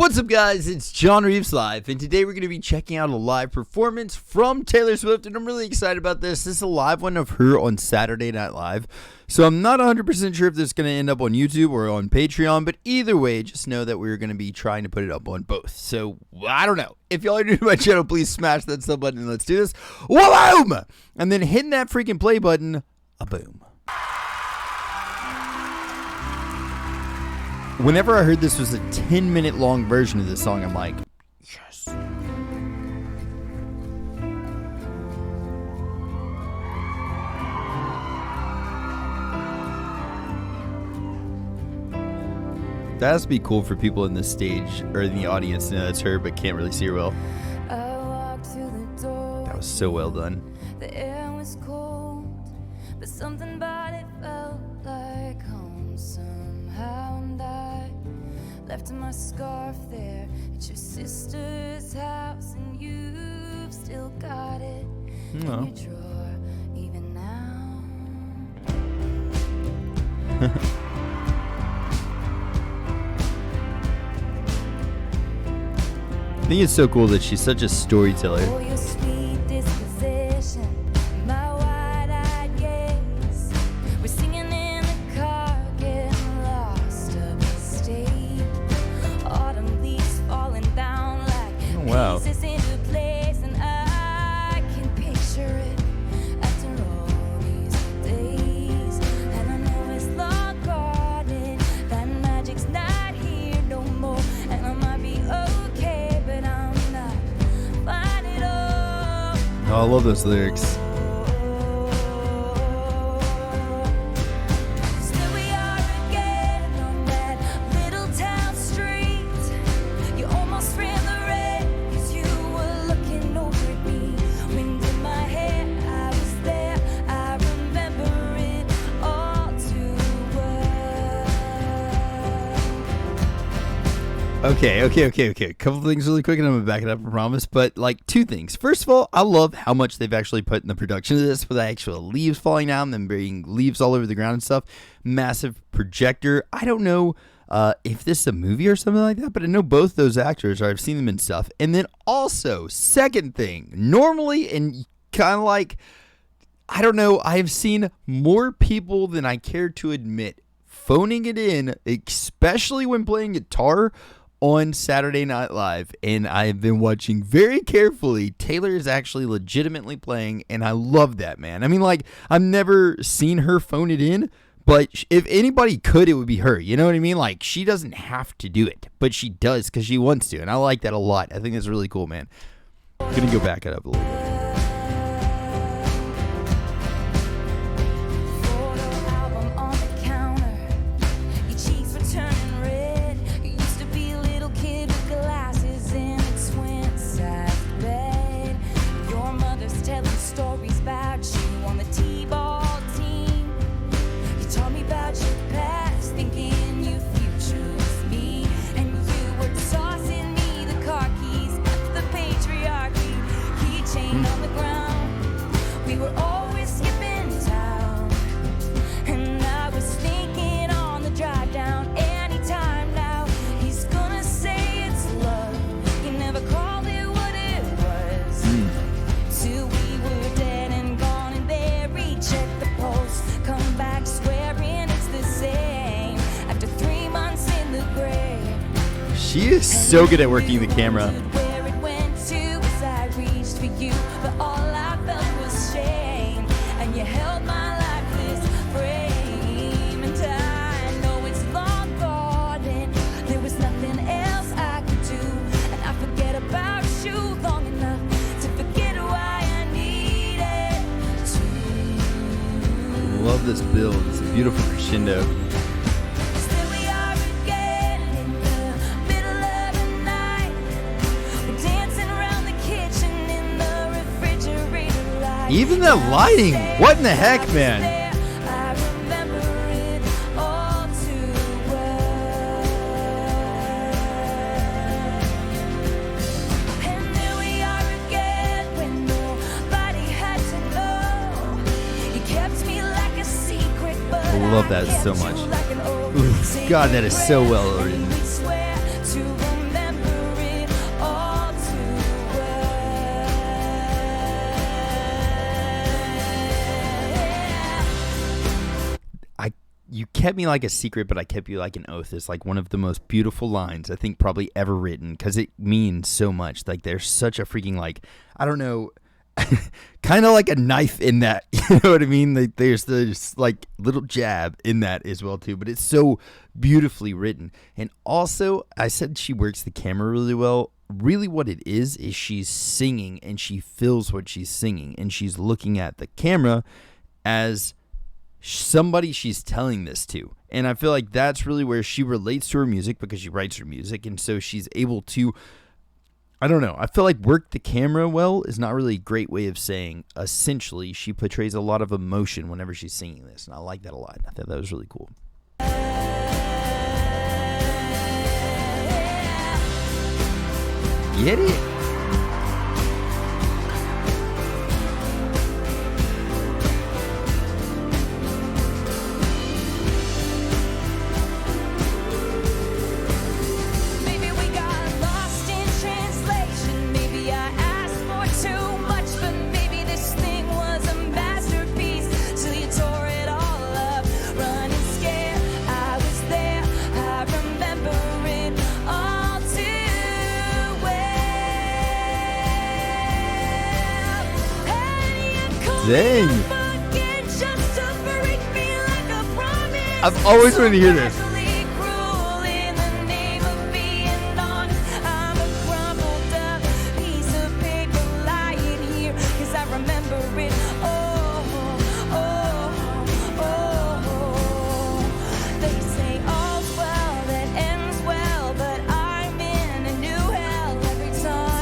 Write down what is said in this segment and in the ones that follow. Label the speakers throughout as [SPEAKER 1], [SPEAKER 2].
[SPEAKER 1] What's up, guys? It's John Reeves Live, and today we're going to be checking out a live performance from Taylor Swift, and I'm really excited about this. This is a live one of her on Saturday Night Live, so I'm not 100% sure if this is going to end up on YouTube or on Patreon, but either way, just know that we're going to be trying to put it up on both. So, I don't know. If y'all are new to my channel, please smash that sub button and let's do this. Boom! And then hitting that freaking play button, a boom. Whenever I heard this was a 10-minute long version of this song, I'm like, yes. That has to be cool for people in the stage or in the audience to know that's her, but can't really see her well. That was so well done.
[SPEAKER 2] The air was cold, but something about it felt like home somehow, and I left my scarf there at your sister's house, and you've still got it in your drawer even now.
[SPEAKER 1] I think it's so cool that she's such a storyteller.
[SPEAKER 2] Oh, your sweet disposition, my wide-eyed gaze. We're singing in the car, getting lost upstate. Autumn leaves falling down like pieces into place, and I can picture it after all these days. And I know it's long gone, and that magic's not here no more, and I might be okay, but I'm not fine at all.
[SPEAKER 1] Oh, I love those lyrics.
[SPEAKER 2] Still we are again on that little town street. You almost ran the red 'cause you were looking over at me. Wind in my hair, I was there, I remember it all too well.
[SPEAKER 1] Okay. A couple things really quick, and I'm gonna back it up, I promise. But like two things. First of all, I love how much they've actually put in the production of this, with the actual leaves falling down, them being leaves all over the ground and stuff. Massive projector. I don't know if this is a movie or something like that, but I know both those actors, or I've seen them in stuff. And then also, second thing, normally, and kind of like, I don't know, I've seen more people than I care to admit phoning it in, especially when playing guitar on Saturday Night Live, and I've been watching very carefully. Taylor is actually legitimately playing, and I love that, man. I mean, like, I've never seen her phone it in, but if anybody could, it would be her. You know what I mean? Like, she doesn't have to do it, but she does because she wants to, and I like that a lot. I think that's really cool, man. I'm gonna go back it up a little bit.
[SPEAKER 2] Photo album on the counter, your cheeks were turning red. You used to be a little kid with glasses in a twin-size bed. Your mother's telling stories about you on the t-ball team. You told me about your past, thinking your future was me, and you were tossing me the car keys of the patriarchy, keychain on the ground. We were always skipping town, and I was thinking on the drive down, anytime now he's gonna say it's love. He never called it what it was, till we were dead and gone, and there he checked the pulse, come back swearing it's the same after 3 months in the grave.
[SPEAKER 1] She is so good at working the camera.
[SPEAKER 2] Where it went to as I reached for you, but all I felt was shame, and you held my lifeless frame, and I know it's long gone, and there was nothing else I could do, and I forget about you long enough to forget why I needed to.
[SPEAKER 1] Love this build. It's a beautiful crescendo.
[SPEAKER 2] Still we are again in the middle of the night. We're dancing around the kitchen in the refrigerator light.
[SPEAKER 1] Even that lighting. What in the heck, man?
[SPEAKER 2] I remember it all too well. And there we are again when nobody had to know. You kept me like a secret, but
[SPEAKER 1] I love that so much. Oof, God, that is so well written.
[SPEAKER 2] We swear to remember
[SPEAKER 1] kept me like a secret, but I kept you like an oath is like one of the most beautiful lines I think probably ever written, because it means so much. Like there's such a freaking, like, I don't know, kind of like a knife in that, you know what I mean? Like there's like little jab in that as well too, but it's so beautifully written. And also, I said she works the camera really well. Really what it is she's singing and she feels what she's singing, and she's looking at the camera as somebody she's telling this to. And I feel like that's really where she relates to her music, because she writes her music, and so she's able to, I don't know, I feel like work the camera well is not really a great way of saying essentially she portrays a lot of emotion whenever she's singing this, and I like that a lot. I thought that was really cool. Get it? Dang. I've always wanted to hear this.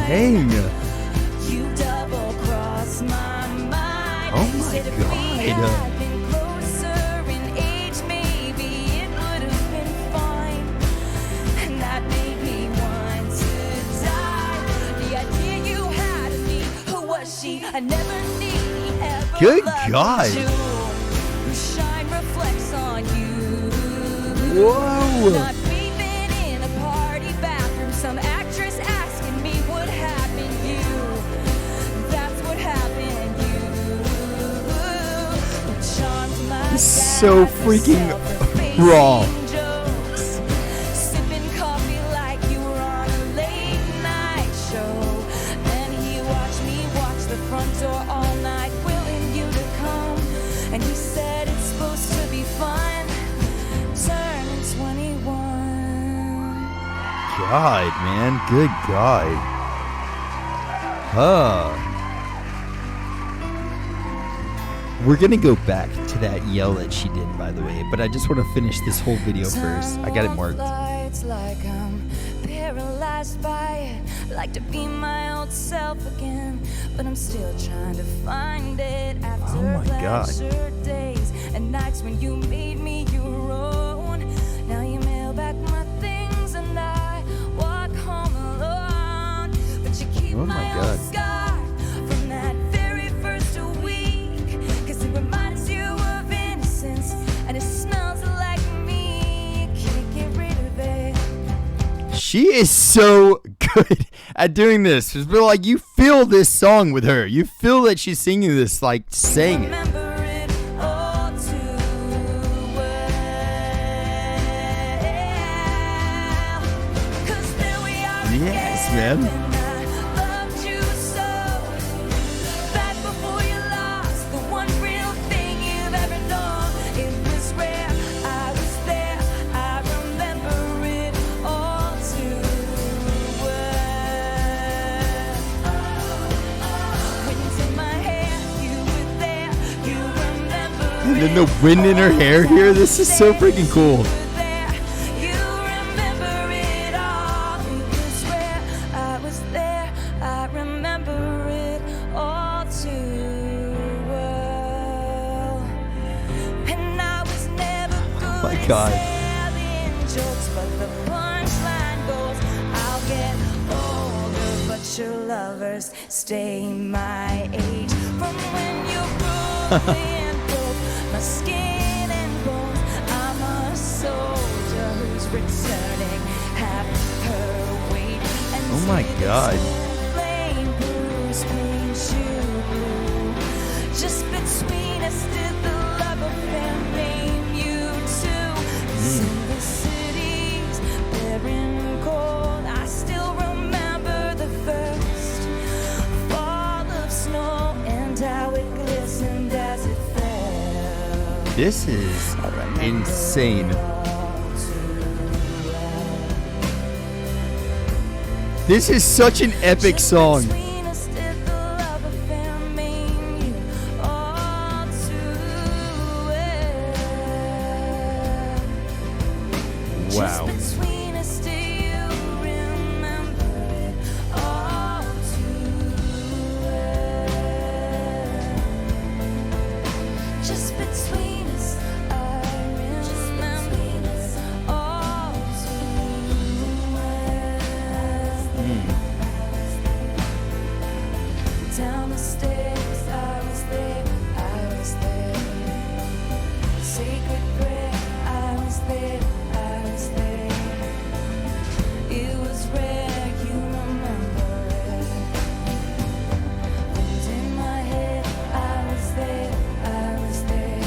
[SPEAKER 1] Dang. Oh my God. Good God. Whoa. So freaking raw. Sipping coffee like you were on a late night show. And he watched me watch the front door all night, willing you to come. And he said it's supposed to be fun. Turning 21. God, man. Good God. Huh. We're going to go back to that yell that she did, by the way, but I just want to finish this whole video first. I got it marked. Like I'm paralyzed by it. Like to be my old self again, but I'm still trying to find it after pleasure days and nights when you made me your own. Now you mail back my things and I walk home alone, but you keep my old scar from that very first week, 'cause it reminds you of innocence and it smells like me. Can't get rid of it. She is so good at doing this. It's been like you feel this song with her. You feel that she's singing this, like saying it. Yes, man. And then the wind in her hair here. This is so freaking cool. Oh my God. Your lovers stay my age from when you grew and broke my skin and bones. I'm a soldier who's returning half her weight. And oh my God. Just between us did the love affair name you too.
[SPEAKER 2] In the cities, barren and cold, I still remember the first fall of snow and how it glistened as it fell.
[SPEAKER 1] This is insane. This is such an epic song.
[SPEAKER 2] Between us did the love affair mean you all too well.
[SPEAKER 1] Wow.
[SPEAKER 2] Just between us, do you remember it all too well? Just between us, I remember it all too well. Down the stairs, I was there, I was there. Sacred prayer, I was there, I was there. It was rare, you remember it. Wind in my head, I was there, I was there.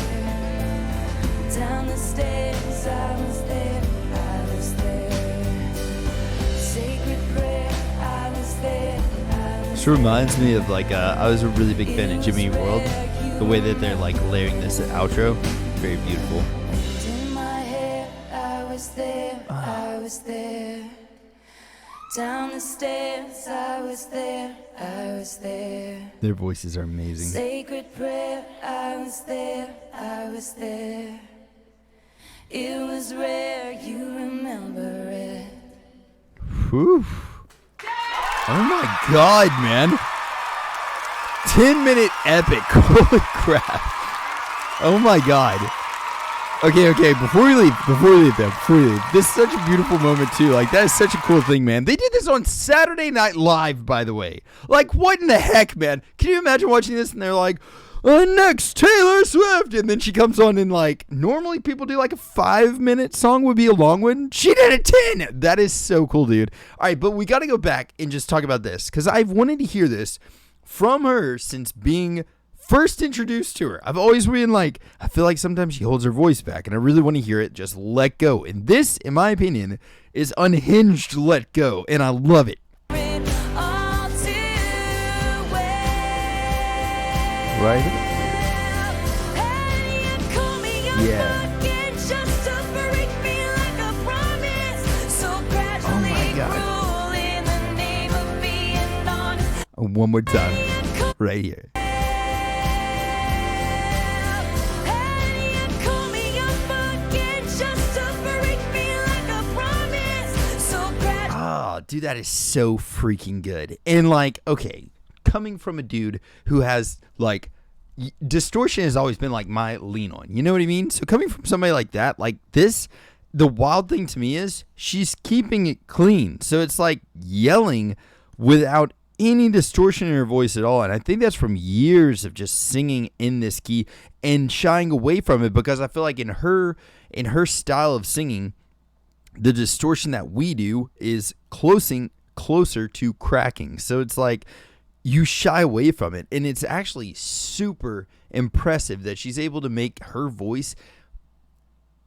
[SPEAKER 2] Down the stairs, I was there, I was there. Sacred prayer, I was there, I was
[SPEAKER 1] This reminds me of like I was a really big fan of Jimmy Eat World. The way that they're like layering this outro, very beautiful.
[SPEAKER 2] in my head, I was there, I was there. Down the stairs, I was there, I was there.
[SPEAKER 1] Their voices are amazing.
[SPEAKER 2] Sacred prayer, I was there, I was there. It was rare, you remember it.
[SPEAKER 1] Whew. Oh my god, man. 10-minute epic. Holy crap. Oh my god. Okay, before we leave, this is such a beautiful moment too. Like, that is such a cool thing, man. They did this on Saturday Night Live, by the way. Like, what in the heck, man? Can you imagine watching this and they're like, next, Taylor Swift, and then she comes on and like, normally people do like a 5-minute song would be a long one. She did a 10. That is so cool, dude. All right, but we got to go back and just talk about this because I've wanted to hear this from her since being first introduced to her. I've always been like, I feel like sometimes she holds her voice back and I really want to hear it just let go. And this, in my opinion, is unhinged let go, and I love it.
[SPEAKER 2] All too well.
[SPEAKER 1] Right?
[SPEAKER 2] Hey, you call me up
[SPEAKER 1] Yeah.
[SPEAKER 2] again just to break me like a promise. So gradually
[SPEAKER 1] Oh my God.
[SPEAKER 2] cruel in the name of being honest.
[SPEAKER 1] One more time. Right here.
[SPEAKER 2] Hey, you call me up again just to break me like a promise. So gradually.
[SPEAKER 1] Oh, dude, that is so freaking good. And like, okay, coming from a dude who has like distortion has always been like my lean on. You know what I mean? So coming from somebody like that, like this, the wild thing to me is she's keeping it clean. So it's like yelling without any distortion in her voice at all. And I think that's from years of just singing in this key and shying away from it, because I feel like in her style of singing, the distortion that we do is closer to cracking. So it's like you shy away from it. And it's actually super impressive that she's able to make her voice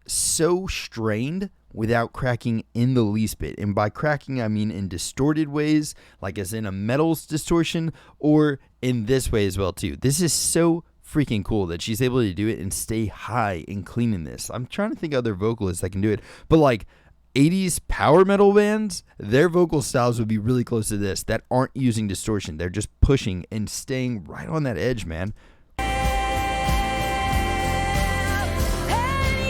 [SPEAKER 1] so strained without cracking in the least bit. And by cracking, I mean in distorted ways, like as in a metal's distortion, or in this way as well too. This is so freaking cool that she's able to do it and stay high and clean in this. I'm trying to think of other vocalists that can do it, but like 80s power metal bands, their vocal styles would be really close to this, that aren't using distortion. They're just pushing and staying right on that edge, man.
[SPEAKER 2] Hey,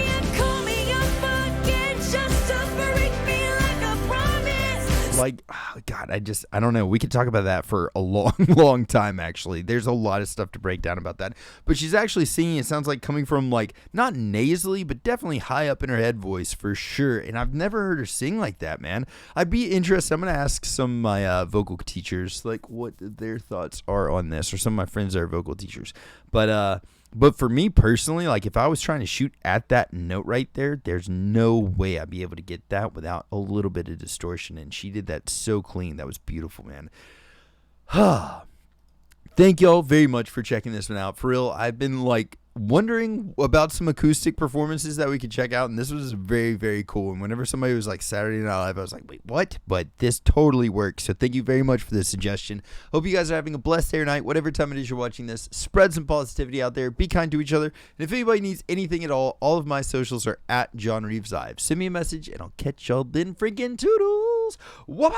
[SPEAKER 2] you call me up again just to break me like a promise.
[SPEAKER 1] Like, oh God, I don't know. We could talk about that for a long time, actually. There's a lot of stuff to break down about that. But she's actually singing, it sounds like coming from like, not nasally, but definitely high up in her head voice for sure. And I've never heard her sing like that, man. I'd be interested. I'm going to ask some of my vocal teachers, like what their thoughts are on this, or some of my friends that are vocal teachers. But for me personally, like if I was trying to shoot at that note right there, there's no way I'd be able to get that without a little bit of distortion. And she did that so clean. That was beautiful, man. Thank y'all very much for checking this one out. For real, I've been like wondering about some acoustic performances that we could check out, and this was very, very cool. And whenever somebody was like Saturday Night Live, I was like, wait, what? But this totally works. So thank you very much for the suggestion. Hope you guys are having a blessed day or night, whatever time it is you're watching this. Spread some positivity out there. Be kind to each other. And if anybody needs anything at all of my socials are at John Reeves Live. Send me a message, and I'll catch y'all then. Freaking toodles. Whoop!